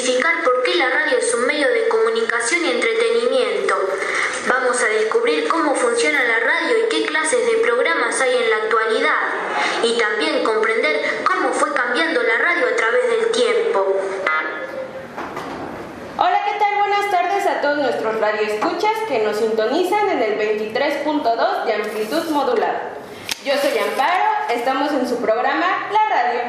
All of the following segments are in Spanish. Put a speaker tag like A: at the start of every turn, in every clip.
A: desmitificar por qué la radio es un medio de comunicación y entretenimiento. Vamos a descubrir cómo funciona la radio y qué clases de programas hay en la actualidad. Y también comprender cómo fue cambiando la radio a través del tiempo.
B: Hola, ¿qué tal? Buenas tardes a todos nuestros radioescuchas que nos sintonizan en el 23.2 de amplitud modulada. Yo soy Amparo, estamos en su programa La Radio.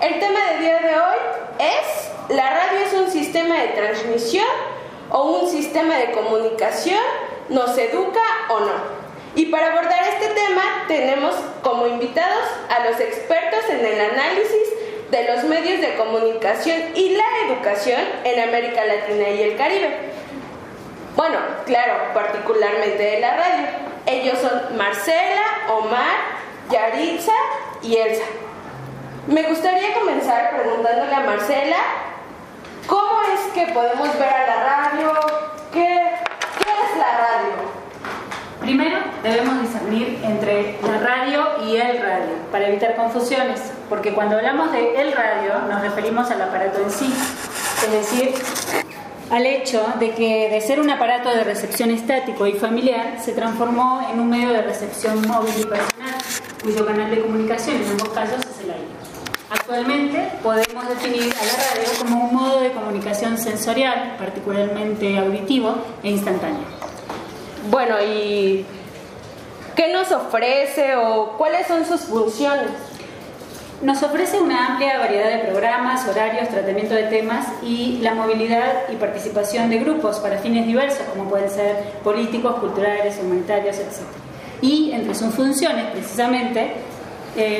B: El tema del día de hoy es: ¿la radio es un sistema de transmisión o un sistema de comunicación? ¿Nos educa o no? Y para abordar este tema tenemos como invitados a los expertos en el análisis de los medios de comunicación y la educación en América Latina y el Caribe. Bueno, claro, particularmente de la radio. Ellos son Marcela, Omar, Yaritza y Elsa. Me gustaría comenzar preguntándole a Marcela, ¿cómo es que podemos ver a la radio? ¿Qué es la radio?
C: Primero, debemos discernir entre la radio y el radio, para evitar confusiones, porque cuando hablamos de el radio nos referimos al aparato en sí, es decir, al hecho de que de ser un aparato de recepción estático y familiar se transformó en un medio de recepción móvil y personal, cuyo canal de comunicación en ambos casos es el aire. Actualmente podemos definir a la radio como un modo de comunicación sensorial, particularmente auditivo e instantáneo.
B: Bueno, ¿y qué nos ofrece o cuáles son sus funciones?
C: Nos ofrece una amplia variedad de programas, horarios, tratamiento de temas y la movilidad y participación de grupos para fines diversos, como pueden ser políticos, culturales, humanitarios, etc. Y entre sus funciones, precisamente,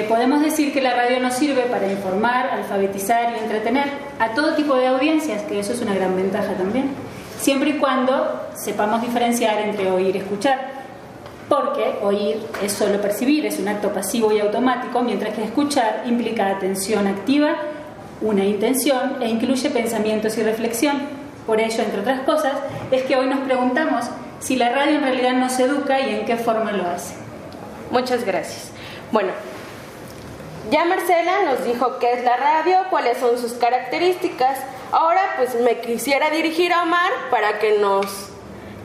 C: podemos decir que la radio nos sirve para informar, alfabetizar y entretener a todo tipo de audiencias, que eso es una gran ventaja también, siempre y cuando sepamos diferenciar entre oír y escuchar, porque oír es solo percibir, es un acto pasivo y automático, mientras que escuchar implica atención activa, una intención e incluye pensamientos y reflexión. Por ello, entre otras cosas, es que hoy nos preguntamos si la radio en realidad nos educa y en qué forma lo hace.
B: Muchas gracias. Bueno, ya Marcela nos dijo qué es la radio, cuáles son sus características. Ahora pues me quisiera dirigir a Omar para que nos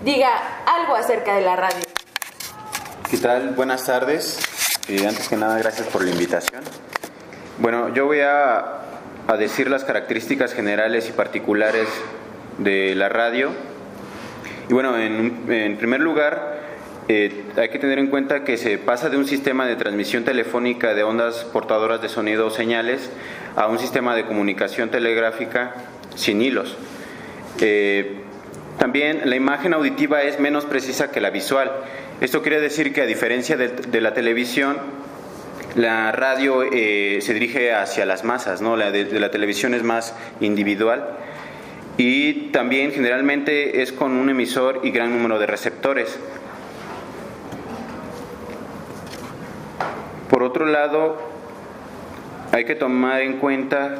B: diga algo acerca de la radio.
D: ¿Qué tal? Buenas tardes. Antes que nada, gracias por la invitación. Bueno, yo voy a decir las características generales y particulares de la radio. Y bueno, en primer lugar, hay que tener en cuenta que se pasa de un sistema de transmisión telefónica de ondas portadoras de sonido o señales a un sistema de comunicación telegráfica sin hilos. También la imagen auditiva es menos precisa que la visual. Esto quiere decir que, a diferencia de la televisión, la radio se dirige hacia las masas, ¿no? La de la televisión es más individual, y también generalmente es con un emisor y gran número de receptores. Por otro lado, hay que tomar en cuenta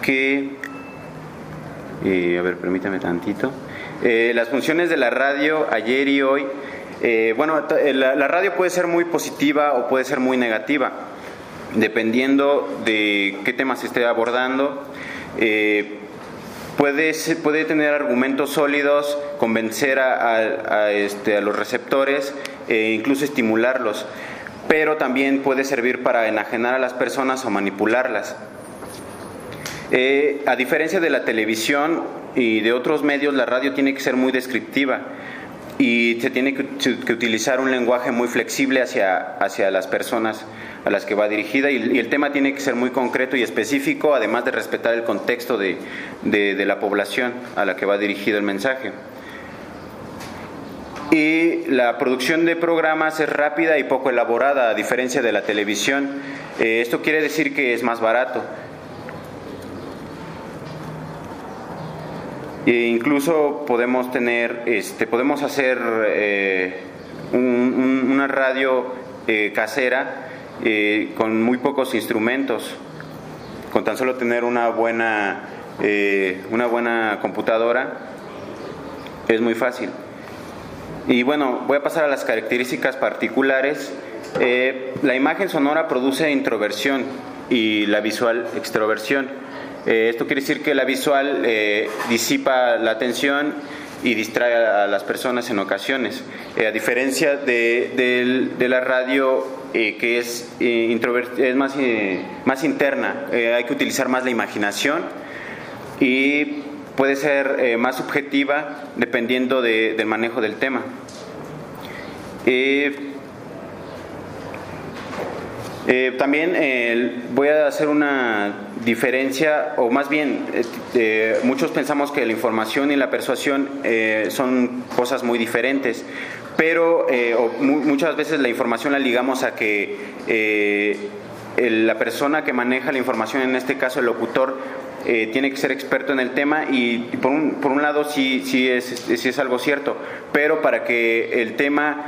D: que, permítame tantito, las funciones de la radio ayer y hoy. La radio puede ser muy positiva o puede ser muy negativa, dependiendo de qué tema se esté abordando. Puede tener argumentos sólidos, convencer a los receptores e incluso estimularlos, pero también puede servir para enajenar a las personas o manipularlas. A diferencia de la televisión y de otros medios, la radio tiene que ser muy descriptiva y se tiene que utilizar un lenguaje muy flexible hacia las personas a las que va dirigida, y el tema tiene que ser muy concreto y específico, además de respetar el contexto de la población a la que va dirigido el mensaje. Y la producción de programas es rápida y poco elaborada, a diferencia de la televisión. Esto quiere decir que es más barato. Incluso podemos hacer una radio casera con muy pocos instrumentos, con tan solo tener una buena computadora. Es muy fácil. Y bueno, voy a pasar a las características particulares. La imagen sonora produce introversión, y la visual extroversión. Esto quiere decir que la visual disipa la atención y distrae a las personas en ocasiones, a diferencia de la radio que es más interna. Hay que utilizar más la imaginación y puede ser más subjetiva dependiendo del manejo del tema. También voy a hacer una diferencia, o más bien muchos pensamos que la información y la persuasión son cosas muy diferentes, pero muchas veces la información la ligamos a que la persona que maneja la información, en este caso el locutor, tiene que ser experto en el tema, y por un lado sí es algo cierto, pero para que el tema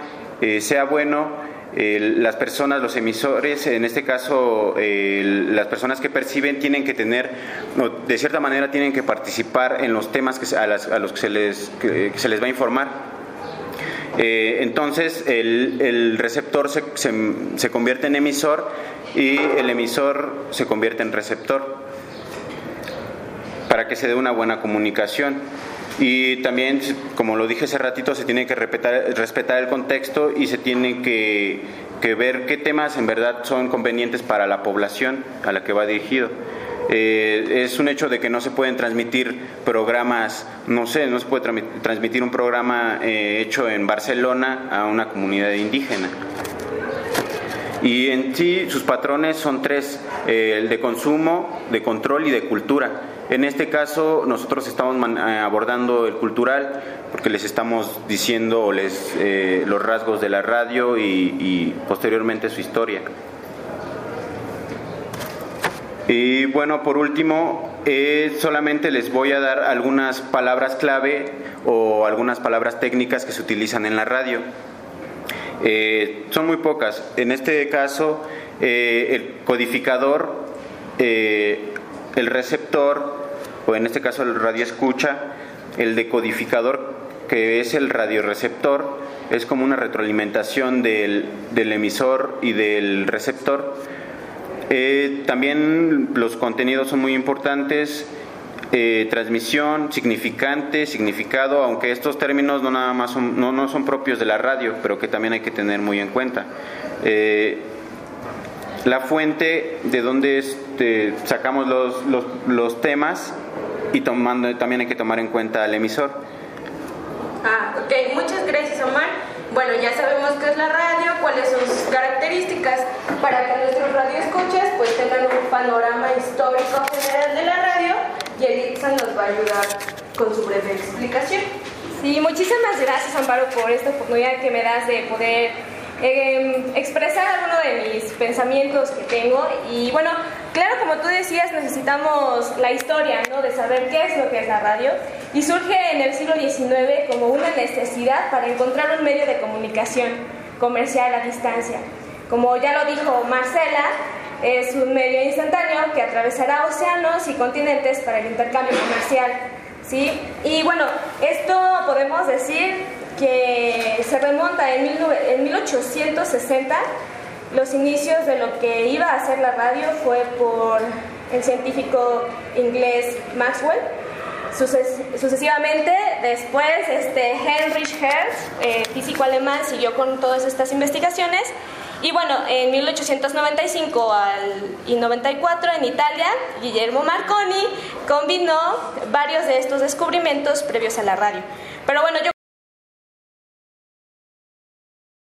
D: sea bueno, las personas, los emisores, en este caso las personas que perciben, tienen que tener, de cierta manera tienen que participar en los temas a los que se les va a informar. Entonces el receptor se convierte en emisor y el emisor se convierte en receptor, para que se dé una buena comunicación. Y también, como lo dije hace ratito, se tiene que respetar el contexto y se tiene que ver qué temas en verdad son convenientes para la población a la que va dirigido. Es un hecho de que no se pueden transmitir programas, no se puede transmitir un programa hecho en Barcelona a una comunidad indígena. Y en sí sus patrones son tres: el de consumo, de control y de cultura. En este caso nosotros estamos abordando el cultural, porque les estamos diciendo los rasgos de la radio y posteriormente su historia. Y bueno, por último, solamente les voy a dar algunas palabras clave o algunas palabras técnicas que se utilizan en la radio. Son muy pocas. En este caso, el codificador, el receptor, o en este caso el radioescucha, el decodificador, que es el radioreceptor, es como una retroalimentación del emisor y del receptor. También los contenidos son muy importantes: transmisión, significante, significado, aunque estos términos no son propios de la radio, pero que también hay que tener muy en cuenta. La fuente de donde sacamos los temas, y también hay que tomar en cuenta al emisor.
B: Ok, muchas gracias, Omar. Bueno, ya sabemos qué es la radio, cuáles son sus características, para que nuestros radioescuchas pues tengan un panorama histórico general de la radio, y Elitza nos va a ayudar con su breve explicación.
E: Sí, muchísimas gracias, Amparo, por esta oportunidad que me das de poder expresar alguno de mis pensamientos que tengo. Y bueno, claro, como tú decías, necesitamos la historia, ¿no?, de saber qué es lo que es la radio, y surge en el siglo XIX como una necesidad para encontrar un medio de comunicación comercial a distancia. Como ya lo dijo Marcela, es un medio instantáneo que atravesará océanos y continentes para el intercambio comercial, ¿sí? Y bueno, esto podemos decir que se remonta en 1860. Los inicios de lo que iba a ser la radio fue por el científico inglés Maxwell. Sucesivamente, después Heinrich Hertz, físico alemán, siguió con todas estas investigaciones. Y bueno, en 1895 y 94 en Italia, Guillermo Marconi combinó varios de estos descubrimientos previos a la radio. Pero bueno, yo